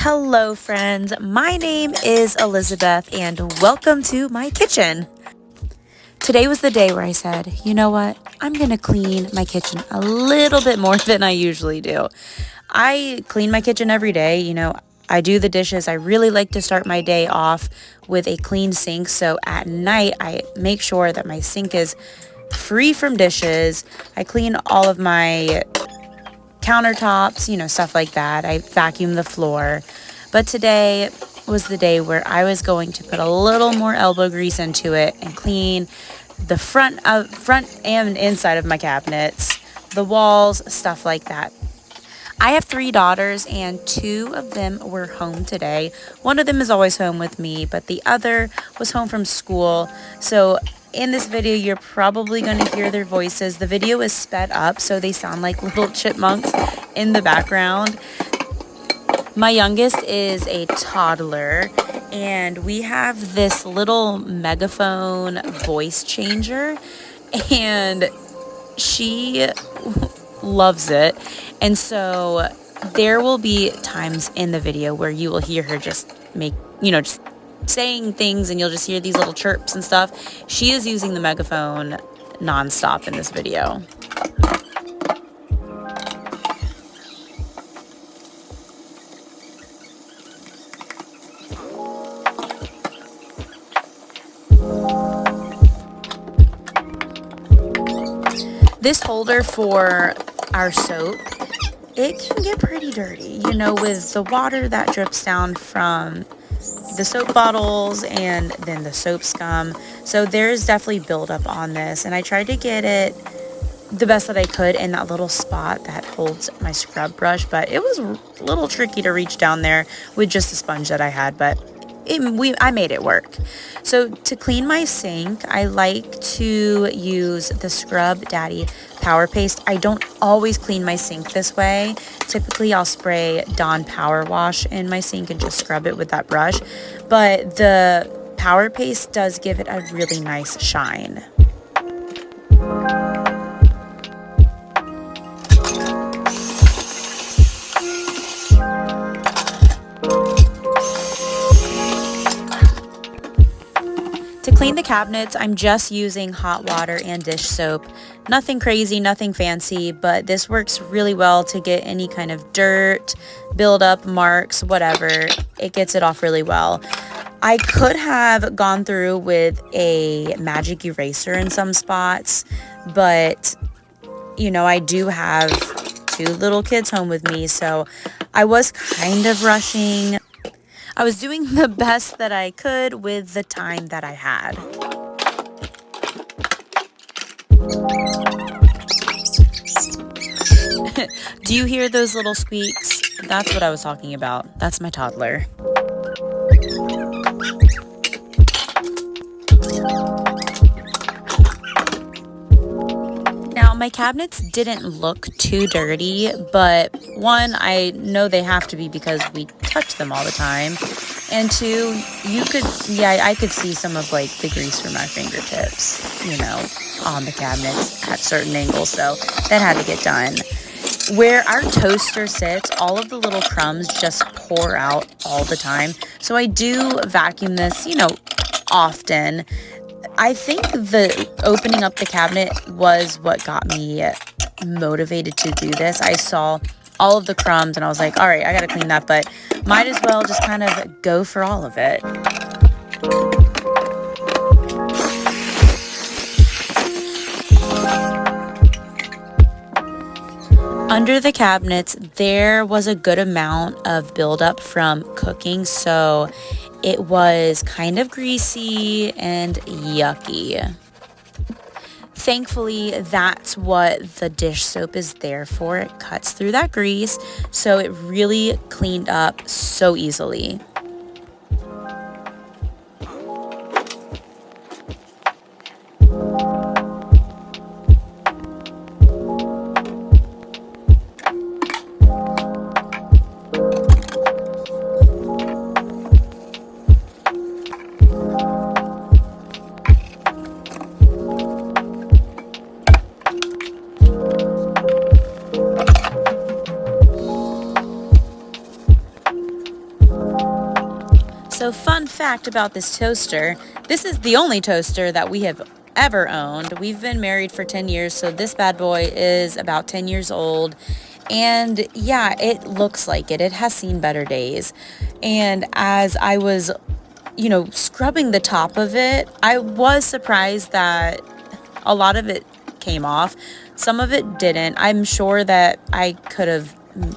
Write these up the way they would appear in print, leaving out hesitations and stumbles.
Hello, friends. My name is Elizabeth, and welcome to my kitchen. Today was the day where I said, you know what? I'm going to clean my kitchen a little bit more than I usually do. I clean my kitchen every day. I do the dishes. I really like to start my day off with a clean sink. So at night, I make sure that my sink is free from dishes. I clean all of my countertops, stuff like that. I vacuum the floor. But today was the day where I was going to put a little more elbow grease into it and clean the front and inside of my cabinets, the walls, stuff like that. I have 3 daughters, and 2 of them were home today. One of them is always home with me, but the other was home from school. So in this video, you're probably going to hear their voices. The video is sped up, so they sound like little chipmunks in the background. My youngest is a toddler, and we have this little megaphone voice changer, and she loves it. And so there will be times in the video where you will hear her just saying things, and you'll just hear these little chirps and stuff. She is using the megaphone nonstop in this video. This holder for our soap, it can get pretty dirty, with the water that drips down from the soap bottles and then the soap scum. So there's definitely buildup on this, and I tried to get it the best that I could in that little spot that holds my scrub brush, but it was a little tricky to reach down there with just the sponge that I had, but I made it work. So to clean my sink, I like to use the Scrub Daddy Power Paste. I don't always clean my sink this way. Typically, I'll spray Dawn Power Wash in my sink and just scrub it with that brush. But the Power Paste does give it a really nice shine. To clean the cabinets, I'm just using hot water and dish soap. Nothing crazy, nothing fancy, but this works really well to get any kind of dirt, buildup, marks, whatever. It gets it off really well. I could have gone through with a magic eraser in some spots, but, I do have 2 little kids home with me, so I was kind of rushing. I was doing the best that I could with the time that I had. Do you hear those little squeaks? That's what I was talking about. That's my toddler. Now, my cabinets didn't look too dirty, but 1, I know they have to be because we touch them all the time. And 2, I could see some of the grease from my fingertips, on the cabinets at certain angles. So that had to get done. Where our toaster sits, all of the little crumbs just pour out all the time. So I do vacuum this, often. I think the opening up the cabinet was what got me motivated to do this. I saw all of the crumbs and I was like, all right, I gotta clean that, but might as well just kind of go for all of it. Under the cabinets, there was a good amount of buildup from cooking, so it was kind of greasy and yucky. Thankfully, that's what the dish soap is there for. It cuts through that grease, so it really cleaned up so easily. So fun fact about this toaster, this is the only toaster that we have ever owned. We've been married for 10 years, so this bad boy is about 10 years old. And yeah, it looks like it. It has seen better days. And as I was, scrubbing the top of it, I was surprised that a lot of it came off. Some of it didn't. I'm sure that I could have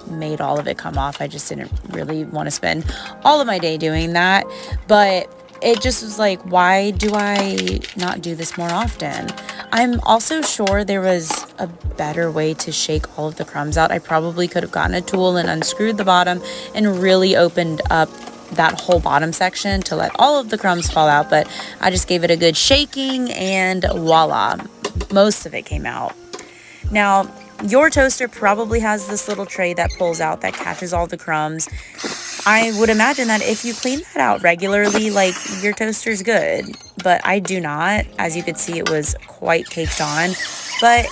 made all of it come off. I just didn't really want to spend all of my day doing that. But it just was like, why do I not do this more often? I'm also sure there was a better way to shake all of the crumbs out. I probably could have gotten a tool and unscrewed the bottom and really opened up that whole bottom section to let all of the crumbs fall out, but I just gave it a good shaking and voila, most of it came out. Now, your toaster probably has this little tray that pulls out that catches all the crumbs. I would imagine that if you clean that out regularly, like, your toaster's good, but I do not. As you could see, it was quite caked on, but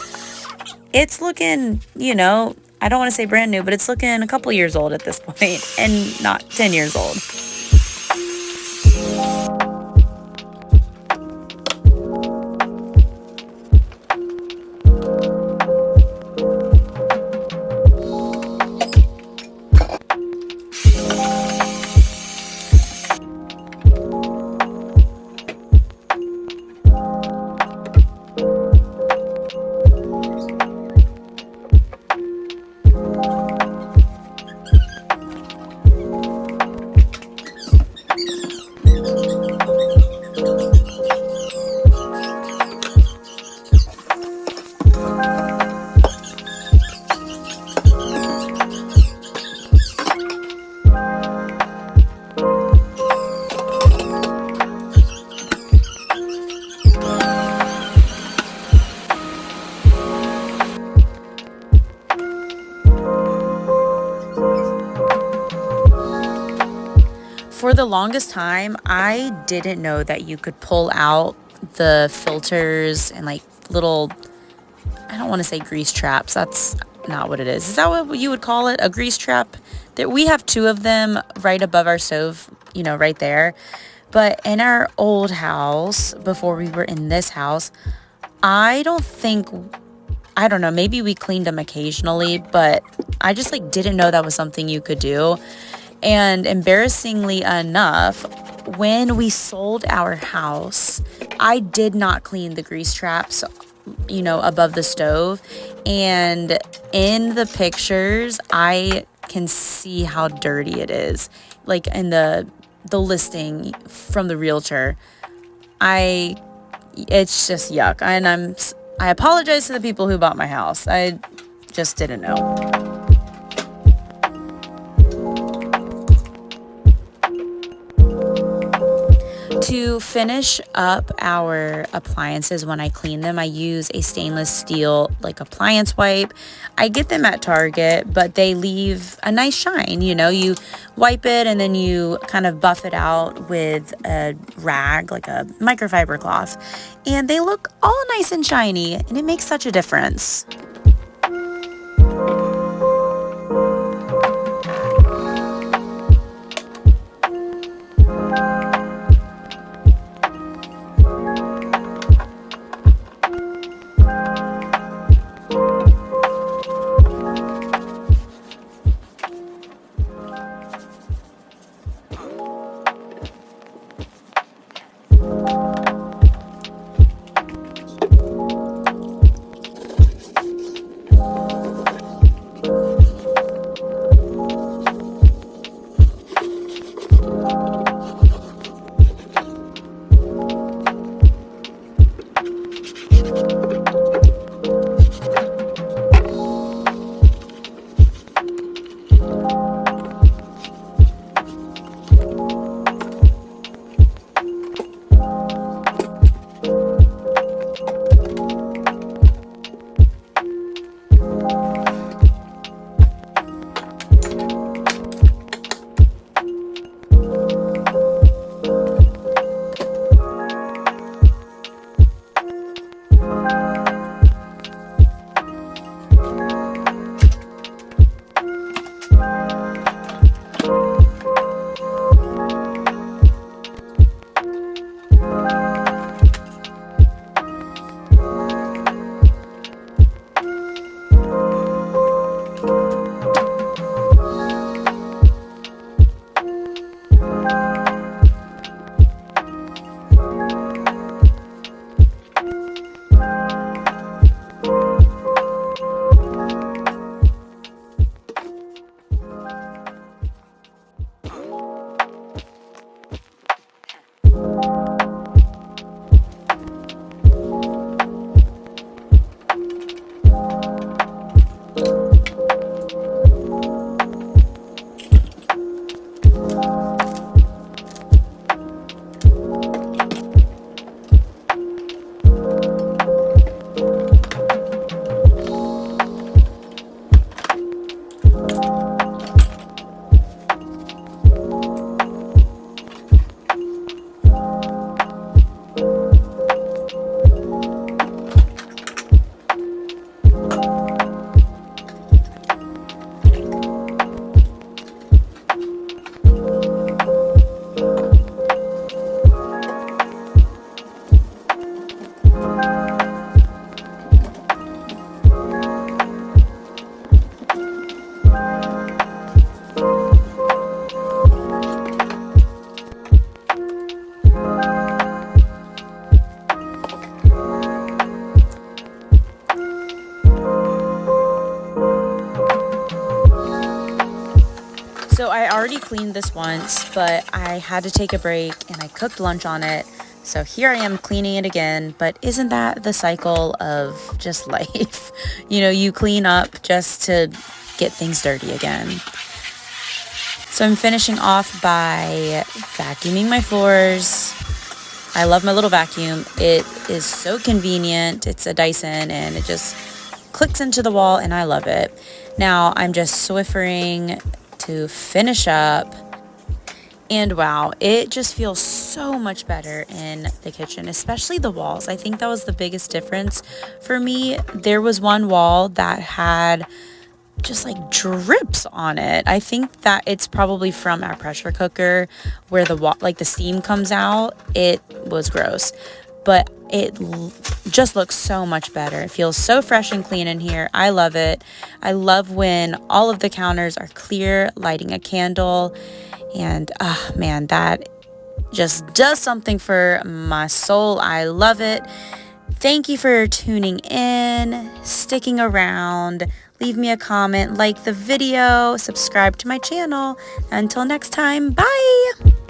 it's looking, I don't want to say brand new, but it's looking a couple years old at this point and not 10 years old. For the longest time, I didn't know that you could pull out the filters and like little, I don't want to say grease traps. That's not what it is. Is that what you would call it? A grease trap? We have two of them right above our stove, right there. But in our old house, before we were in this house, I don't know, maybe we cleaned them occasionally, but I just didn't know that was something you could do. And embarrassingly enough, when we sold our house, I did not clean the grease traps, above the stove. And in the pictures, I can see how dirty it is. Like in the listing from the realtor, it's just yuck. And I apologize to the people who bought my house. I just didn't know. To finish up our appliances when I clean them, I use a stainless steel appliance wipe. I get them at Target, but they leave a nice shine. You wipe it and then you kind of buff it out with a rag, like a microfiber cloth, and they look all nice and shiny, and it makes such a difference. So I already cleaned this once, but I had to take a break and I cooked lunch on it. So here I am cleaning it again, but isn't that the cycle of just life? You clean up just to get things dirty again. So I'm finishing off by vacuuming my floors. I love my little vacuum. It is so convenient. It's a Dyson and it just clicks into the wall and I love it. Now I'm just Swiffering to finish up. And wow, it just feels so much better in the kitchen, especially the walls. I think that was the biggest difference for me. There was one wall that had just like drips on it. I think that it's probably from our pressure cooker where the steam comes out. It was gross, but it just looks so much better. It feels so fresh and clean in here. I love it. I love when all of the counters are clear, lighting a candle. And man, that just does something for my soul. I love it. Thank you for tuning in, sticking around. Leave me a comment, like the video, subscribe to my channel. Until next time, bye.